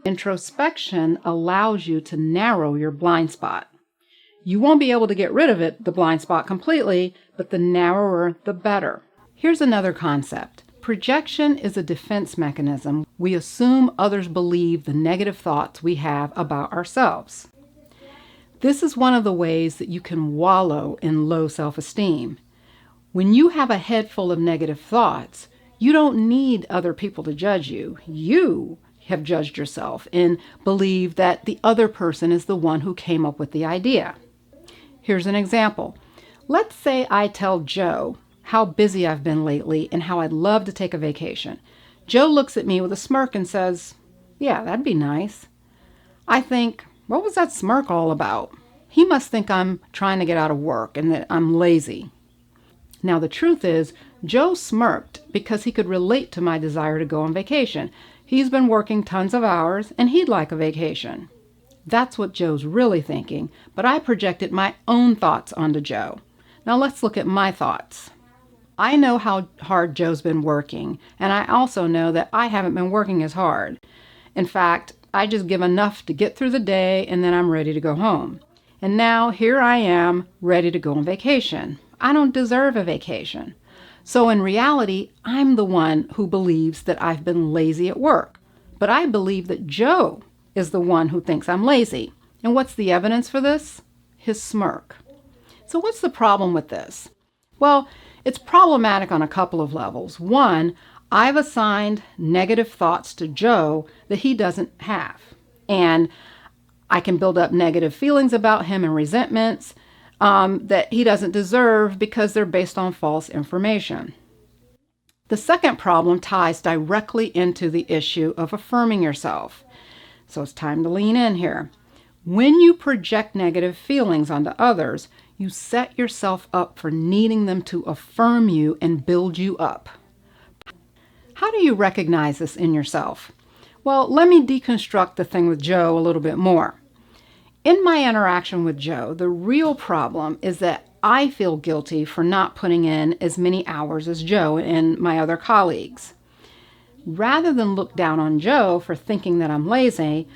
Introspection allows you to narrow your blind spot. You won't be able to get rid of it, the blind spot, completely, but the narrower, the better. Here's another concept. Projection is a defense mechanism. We assume others believe the negative thoughts we have about ourselves. This is one of the ways that you can wallow in low self-esteem. When you have a head full of negative thoughts, you don't need other people to judge you. You have judged yourself and believe that the other person is the one who came up with the idea. Here's an example. Let's say I tell Joe how busy I've been lately and how I'd love to take a vacation. Joe looks at me with a smirk and says, "Yeah, that'd be nice." I think, what was that smirk all about? He must think I'm trying to get out of work and that I'm lazy. Now, the truth is, Joe smirked because he could relate to my desire to go on vacation. He's been working tons of hours and he'd like a vacation. That's what Joe's really thinking, but I projected my own thoughts onto Joe. Now let's look at my thoughts. I know how hard Joe's been working, and I also know that I haven't been working as hard. In fact, I just give enough to get through the day and then I'm ready to go home. And now here I am, ready to go on vacation. I don't deserve a vacation. So in reality, I'm the one who believes that I've been lazy at work. But I believe that Joe is the one who thinks I'm lazy. And what's the evidence for this? His smirk. So what's the problem with this? Well, it's problematic on a couple of levels. One, I've assigned negative thoughts to Joe that he doesn't have. And I can build up negative feelings about him and resentments that he doesn't deserve because they're based on false information. The second problem ties directly into the issue of affirming yourself. So it's time to lean in here. When you project negative feelings onto others, you set yourself up for needing them to affirm you and build you up. How do you recognize this in yourself? Well, let me deconstruct the thing with Joe a little bit more. In my interaction with Joe, the real problem is that I feel guilty for not putting in as many hours as Joe and my other colleagues. Rather than look down on Joe for thinking that I'm lazy,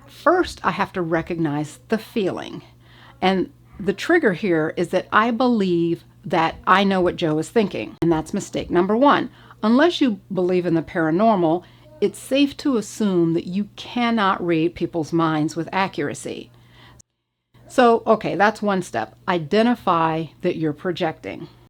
first I have to recognize the feeling. And the trigger here is that I believe that I know what Joe is thinking. And that's mistake number one. Unless you believe in the paranormal, it's safe to assume that you cannot read people's minds with accuracy. So, okay, that's one step. Identify that you're projecting.